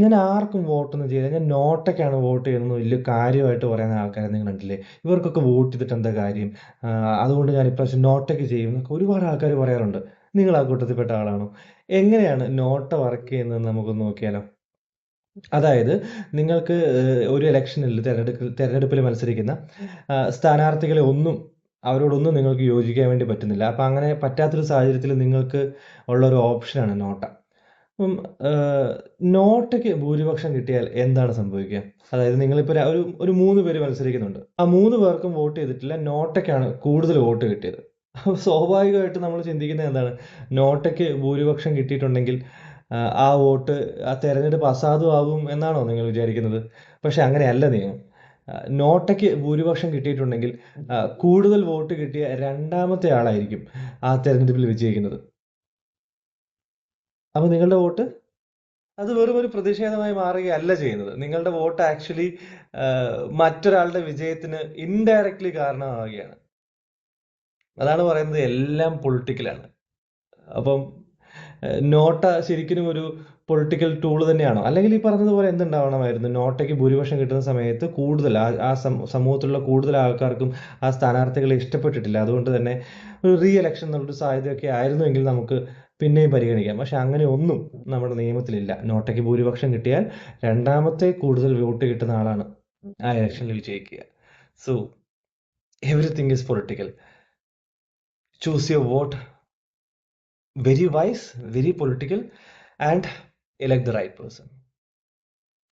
ഞാൻ ആർക്കും വോട്ടൊന്നും ചെയ്യില്ല. ഞാൻ നോട്ടയ്ക്കാണ് വോട്ട് ചെയ്യുന്നത് വലിയ കാര്യമായിട്ട് പറയുന്ന ആൾക്കാരെ നിങ്ങൾ കണ്ടില്ലേ? ഇവർക്കൊക്കെ വോട്ട് ചെയ്തിട്ട് എന്താ കാര്യം? അതുകൊണ്ട് ഞാൻ ഇപ്രാവശ്യം നോട്ടയ്ക്ക് ചെയ്യും എന്നൊക്കെ ഒരുപാട് ആൾക്കാർ പറയാറുണ്ട്. നിങ്ങൾ ആ കൂട്ടത്തിൽപ്പെട്ട ആളാണോ? എങ്ങനെയാണ് നോട്ട വർക്ക് ചെയ്യുന്നതെന്ന് നമുക്കൊന്ന് നോക്കിയാലോ? അതായത് നിങ്ങൾക്ക് ഒരു ഇലക്ഷനിൽ തെരഞ്ഞെടുപ്പിൽ മത്സരിക്കുന്ന സ്ഥാനാർത്ഥികളെ അവരോടൊന്നും നിങ്ങൾക്ക് യോജിക്കാൻ വേണ്ടി പറ്റുന്നില്ല. അപ്പം അങ്ങനെ പറ്റാത്തൊരു സാഹചര്യത്തിൽ നിങ്ങൾക്ക് ഉള്ള ഒരു ഓപ്ഷനാണ് നോട്ട. അപ്പം നോട്ടയ്ക്ക് ഭൂരിപക്ഷം കിട്ടിയാൽ എന്താണ് സംഭവിക്കുക? അതായത് നിങ്ങളിപ്പോൾ ഒരു 3 പേര് മത്സരിക്കുന്നുണ്ട്. ആ 3 പേർക്കും വോട്ട് ചെയ്തിട്ടില്ല. നോട്ടയ്ക്കാണ് കൂടുതൽ വോട്ട് കിട്ടിയത്. അപ്പോൾ സ്വാഭാവികമായിട്ടും നമ്മൾ ചിന്തിക്കുന്നത് എന്താണ്? നോട്ടയ്ക്ക് ഭൂരിപക്ഷം കിട്ടിയിട്ടുണ്ടെങ്കിൽ ആ വോട്ട് ആ തെരഞ്ഞെടുപ്പ് അസാധുവാകും എന്നാണോ നിങ്ങൾ വിചാരിക്കുന്നത്? പക്ഷെ അങ്ങനെയല്ല നിയമം. നോട്ടയ്ക്ക് ഭൂരിപക്ഷം കിട്ടിയിട്ടുണ്ടെങ്കിൽ കൂടുതൽ വോട്ട് കിട്ടിയ രണ്ടാമത്തെ ആളായിരിക്കും ആ തെരഞ്ഞെടുപ്പിൽ വിജയിക്കുന്നത്. അപ്പോൾ നിങ്ങളുടെ വോട്ട് അത് വെറും ഒരു പ്രതിഷേധമായി മാറുകയല്ല ചെയ്യുന്നത്. നിങ്ങളുടെ വോട്ട് ആക്ച്വലി മറ്റൊരാളുടെ വിജയത്തിന് ഇൻഡയറക്ട്ലി കാരണമാവുകയാണ്. അതാണ് പറയുന്നത് എല്ലാം പൊളിറ്റിക്കലാണ്. അപ്പം നോട്ട ശരിക്കും ഒരു പൊളിറ്റിക്കൽ ടൂൾ തന്നെയാണോ? അല്ലെങ്കിൽ ഈ പറഞ്ഞതുപോലെ എന്തുണ്ടാവണമായിരുന്നു? നോട്ടയ്ക്ക് ഭൂരിപക്ഷം കിട്ടുന്ന സമയത്ത് കൂടുതൽ സമൂഹത്തിലുള്ള കൂടുതൽ ആൾക്കാർക്കും ആ സ്ഥാനാർത്ഥികളെ ഇഷ്ടപ്പെട്ടിട്ടില്ല. അതുകൊണ്ട് തന്നെ ഒരു റീ എലക്ഷൻ എന്നുള്ളൊരു സാധ്യതയൊക്കെ ആയിരുന്നുവെങ്കിൽ നമുക്ക് പിന്നെയും പരിഗണിക്കാം. പക്ഷെ അങ്ങനെ ഒന്നും നമ്മുടെ നിയമത്തിലില്ല. നോട്ടയ്ക്ക് ഭൂരിപക്ഷം കിട്ടിയാൽ രണ്ടാമത്തെ കൂടുതൽ വോട്ട് കിട്ടുന്ന ആളാണ് ആ ഇലക്ഷനിൽ വിജയിക്കുക. So everything is political. Choose your vote very wise, very political, and elect the right person.